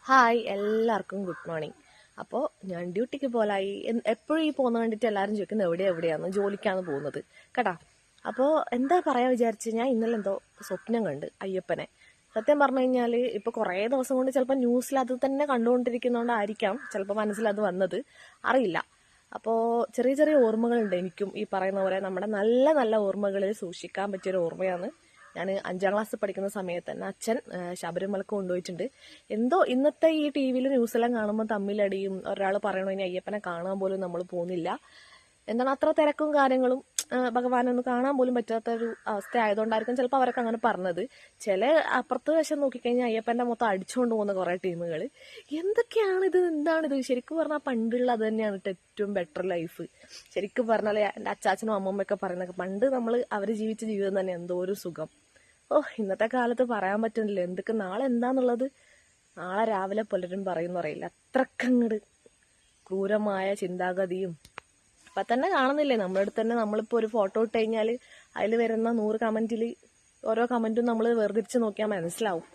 Hi എല്ലാവർക്കും good morning. അപ്പോൾ ഞാൻ ഡ്യൂട്ടിക്ക് പോലായി. എപ്പോഴും ഈ പോകുന്ന കണ്ടിട്ട് എല്ലാവരും ചോദിക്കുന്നത് എവിടെയാണ് ജോലിക്കാണ് പോകുന്നത് കേട്ടാ. അപ്പോൾ എന്താ പറയാ വിചാരിച്ച് ഞാൻ ഇന്നലെ എന്തോ സ്വപ്നം കണ്ട് അയ്യപ്പനെ. സത്യം പറഞ്ഞു കഴിഞ്ഞാൽ ഇപ്പോൾ കുറേ ദിവസം കൊണ്ട് ചിലപ്പോൾ ന്യൂസിൽ അത് തന്നെ കണ്ടുകൊണ്ടിരിക്കുന്നതുകൊണ്ടായിരിക്കാം ചിലപ്പോൾ മനസ്സിലത് വന്നത്, അറിയില്ല. അപ്പോൾ ചെറിയ ചെറിയ ഓർമ്മകളുണ്ട് എനിക്കും ഈ പറയുന്ന പോലെ. നമ്മുടെ നല്ല നല്ല ഓർമ്മകളിൽ സൂക്ഷിക്കാൻ പറ്റിയൊരു ഓർമ്മയാണ്. ഞാൻ 5ാം ക്ലാസ് പഠിക്കുന്ന സമയത്ത് തന്നെ അച്ഛൻ ശബരിമലക്ക് കൊണ്ടുപോയിട്ടുണ്ട്. എന്തോ ഇന്നത്തെ ഈ ടി വിയിൽ ന്യൂസെല്ലാം കാണുമ്പോൾ തമ്മിലടിയും, ഒരാൾ പറയണു ഇനി അയ്യപ്പനെ കാണാൻ പോലും നമ്മൾ പോകുന്നില്ല, എന്താണ് അത്ര തിരക്കും കാര്യങ്ങളും, ഭഗവാനൊന്ന് കാണാൻ പോലും പറ്റാത്തൊരു അവസ്ഥ ആയതുകൊണ്ടായിരിക്കും ചിലപ്പോൾ അവരൊക്കെ അങ്ങനെ പറഞ്ഞത്. ചില അപ്പുറത്ത് വശം നോക്കിക്കഴിഞ്ഞാൽ അയ്യപ്പൻ്റെ മൊത്തം അടിച്ചുകൊണ്ട് പോകുന്ന കുറേ ടീമുകൾ. എന്തൊക്കെയാണിത്, എന്താണിത്? ശരിക്കും പറഞ്ഞാൽ പണ്ടുള്ള അത് തന്നെയാണ് ഏറ്റവും ബെറ്റർ ലൈഫ്. ശരിക്കും പറഞ്ഞാൽ എൻ്റെ അച്ചാച്ചനും അമ്മമ്മയൊക്കെ പറയുന്നത് പണ്ട് നമ്മൾ അവർ ജീവിച്ച ജീവിതം തന്നെ എന്തോ ഒരു സുഖം. ഇന്നത്തെ കാലത്ത് പറയാൻ പറ്റുന്നില്ല എന്തൊക്കെ നാളെ എന്താന്നുള്ളത്. നാളെ രാവിലെ പലരും പറയുന്നു അറിയില്ല, അത്രക്കങ്ങട് ക്രൂരമായ ചിന്താഗതിയും. അപ്പം തന്നെ കാണുന്നില്ലേ നമ്മുടെ അടുത്ത് തന്നെ. നമ്മളിപ്പോൾ ഒരു ഫോട്ടോ ഇട്ട് കഴിഞ്ഞാൽ അതിൽ വരുന്ന 100 കമൻറ്റിൽ ഓരോ കമൻറ്റും നമ്മൾ വേർതിരിച്ച് നോക്കിയാൽ മനസ്സിലാവും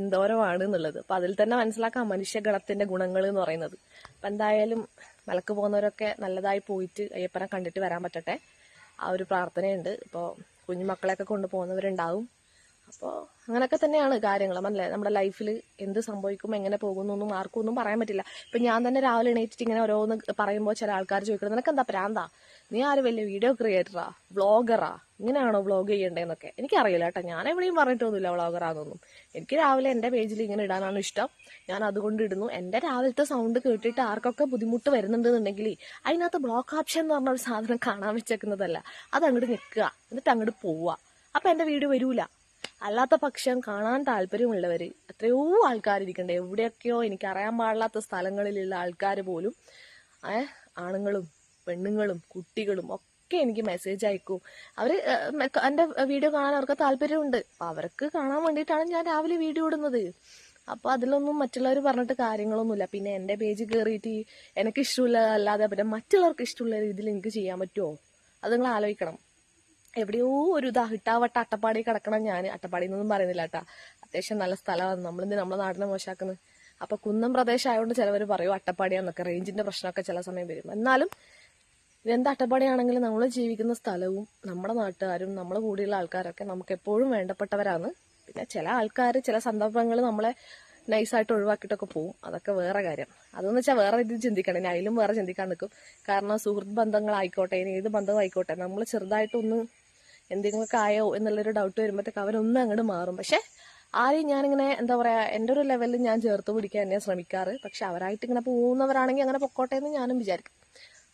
എന്തോരമാണ് എന്നുള്ളത്. അപ്പം അതിൽ തന്നെ മനസ്സിലാക്കാം മനുഷ്യഗണത്തിൻ്റെ ഗുണങ്ങൾ എന്ന് പറയുന്നത്. അപ്പം എന്തായാലും മലക്ക് പോകുന്നവരൊക്കെ നല്ലതായി പോയിട്ട് അയ്യപ്പനെ കണ്ടിട്ട് വരാൻ പറ്റട്ടെ, ആ ഒരു പ്രാർത്ഥനയുണ്ട്. ഇപ്പോൾ കുഞ്ഞുമക്കളെയൊക്കെ കൊണ്ടുപോകുന്നവരുണ്ടാവും. അപ്പോൾ അങ്ങനെയൊക്കെ തന്നെയാണ് കാര്യങ്ങൾ. അല്ലേ, നമ്മുടെ ലൈഫിൽ എന്ത് സംഭവിക്കും, എങ്ങനെ പോകുന്നൊന്നും ആർക്കും ഒന്നും പറയാൻ പറ്റില്ല. ഇപ്പം ഞാൻ തന്നെ രാവിലെ എണീറ്റിട്ട് ഇങ്ങനെ ഓരോന്ന് പറയുമ്പോൾ ചില ആൾക്കാർ ചോദിക്കുന്നത് നിനക്ക് എന്താ പ്രാന്താ, നീ ആര് വലിയ വീഡിയോ ക്രിയേറ്ററാ, വ്ളോഗറാ, ഇങ്ങനെയാണോ വ്ളോഗ് ചെയ്യേണ്ടതെന്നൊക്കെ. എനിക്കറിയില്ല കേട്ടോ, ഞാൻ എവിടെയും പറഞ്ഞിട്ടൊന്നുമില്ല വ്ളോഗറാന്നൊന്നും. എനിക്ക് രാവിലെ എൻ്റെ പേജിൽ ഇങ്ങനെ ഇടാനാണ് ഇഷ്ടം, ഞാൻ അതുകൊണ്ട് ഇടുന്നു. എൻ്റെ രാവിലത്തെ സൗണ്ട് കേട്ടിട്ട് ആർക്കൊക്കെ ബുദ്ധിമുട്ട് വരുന്നുണ്ടെന്നുണ്ടെങ്കിൽ അതിനകത്ത് ബ്ലോക്ക് ഓപ്ഷൻ എന്ന് പറഞ്ഞ ഒരു സാധനം കാണാൻ വെച്ചേക്കുന്നതല്ല, അത് അങ്ങോട്ട് നിൽക്കുക, എന്നിട്ട് അങ്ങോട്ട് പോവുക. അപ്പം എൻ്റെ വീഡിയോ വരൂല. അല്ലാത്ത പക്ഷം കാണാൻ താല്പര്യമുള്ളവർ എത്രയോ ആൾക്കാരിരിക്കണ്ടേ, എവിടെയൊക്കെയോ എനിക്കറിയാൻ പാടില്ലാത്ത സ്ഥലങ്ങളിലുള്ള ആൾക്കാർ പോലും, ആണുങ്ങളും പെണ്ണുങ്ങളും കുട്ടികളും ഒക്കെ എനിക്ക് മെസ്സേജ് അയക്കും. അവർ എൻ്റെ വീഡിയോ കാണാൻ അവർക്ക് താല്പര്യമുണ്ട്. അപ്പം അവർക്ക് കാണാൻ വേണ്ടിയിട്ടാണ് ഞാൻ രാവിലെ വീഡിയോ ഇടുന്നത്. അപ്പോൾ അതിലൊന്നും മറ്റുള്ളവർ പറഞ്ഞിട്ട് കാര്യങ്ങളൊന്നുമില്ല. പിന്നെ എൻ്റെ പേജ് കയറിയിട്ട് എനിക്ക് ഇഷ്ടമില്ല അല്ലാതെ പിന്നെ മറ്റുള്ളവർക്ക് ഇഷ്ടമുള്ള രീതിയിൽ എനിക്ക് ചെയ്യാൻ പറ്റുമോ? അത് നിങ്ങൾ ആലോചിക്കണം. എവിടെയോ ഒരു ഇട്ടാവട്ട അട്ടപ്പാടി കിടക്കണം. ഞാൻ അട്ടപ്പാടി എന്നൊന്നും പറയുന്നില്ല കേട്ടാ, അത്യാവശ്യം നല്ല സ്ഥലമാണ്. നമ്മളിന്ന് നമ്മുടെ നാടിനെ മോശമാക്കുന്നത്. അപ്പൊ കുന്നം പ്രദേശം ആയതുകൊണ്ട് ചിലവർ പറയും അട്ടപ്പാടിയാന്നൊക്കെ. റേഞ്ചിന്റെ പ്രശ്നമൊക്കെ ചില സമയം വരും. എന്നാലും ഇതെന്ത് അട്ടപ്പാടിയാണെങ്കിലും നമ്മൾ ജീവിക്കുന്ന സ്ഥലവും നമ്മുടെ നാട്ടുകാരും നമ്മളെ കൂടെയുള്ള ആൾക്കാരൊക്കെ നമുക്ക് എപ്പോഴും വേണ്ടപ്പെട്ടവരാണ്. പിന്നെ ചില ആൾക്കാർ ചില സന്ദർഭങ്ങൾ നമ്മളെ നൈസായിട്ട് ഒഴിവാക്കിയിട്ടൊക്കെ പോകും, അതൊക്കെ വേറെ കാര്യം. അതെന്ന് വെച്ചാൽ വേറെ രീതിയിൽ ചിന്തിക്കണം. ഇനി അതിലും വേറെ ചിന്തിക്കാൻ നിൽക്കും. കാരണം സുഹൃത്ത് ബന്ധങ്ങളായിക്കോട്ടെ, ഇനി ഏത് ബന്ധമായിക്കോട്ടെ, നമ്മൾ ചെറുതായിട്ടൊന്ന് എന്തെങ്കിലുമൊക്കെ ആയോ എന്നുള്ളൊരു ഡൗട്ട് വരുമ്പോഴത്തേക്ക് അവരൊന്നും അങ്ങോട്ട് മാറും. പക്ഷെ ആരെയും ഞാനിങ്ങനെ എന്താ പറയുക, എൻ്റെ ഒരു ലെവലിൽ ഞാൻ ചേർത്ത് പിടിക്കാൻ തന്നെയാണ് ശ്രമിക്കാറ്. പക്ഷെ അവരായിട്ട് ഇങ്ങനെ പോകുന്നവരാണെങ്കിൽ അങ്ങനെ പൊക്കോട്ടെ എന്ന് ഞാനും വിചാരിക്കും.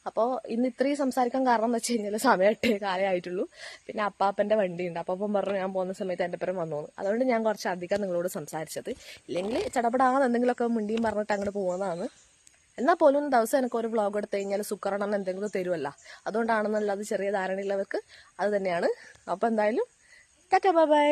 അപ്പോൾ ഇന്ന് ഇത്രയും സംസാരിക്കാൻ കാരണം എന്ന് വെച്ച് കഴിഞ്ഞാൽ സമയം 8 കാലമായിട്ടുള്ളൂ. പിന്നെ അപ്പാപ്പൻ്റെ വണ്ടിയുണ്ട്. അപ്പം പറഞ്ഞു ഞാൻ പോകുന്ന സമയത്ത് എൻ്റെ പേരും വന്നു. അതുകൊണ്ട് ഞാൻ കുറച്ച് അധികം നിങ്ങളോട് സംസാരിച്ചത്. ഇല്ലെങ്കിൽ ചടപടാന്ന് എന്തെങ്കിലുമൊക്കെ മുണ്ടിയും പറഞ്ഞിട്ട് അങ്ങോട്ട് പോകുന്നതാണ്. എന്നാൽ പോലും ദിവസം എനിക്ക് ഒരു വ്ളോഗ് എടുത്തു കഴിഞ്ഞാൽ സുക്കറണം എന്തെങ്കിലും തരുമല്ല, അതുകൊണ്ടാണെന്നുള്ളത് ചെറിയ ധാരണയുള്ളവർക്ക് അത് തന്നെയാണ്. അപ്പോൾ എന്തായാലും ടാറ്റാ ബൈ ബൈ.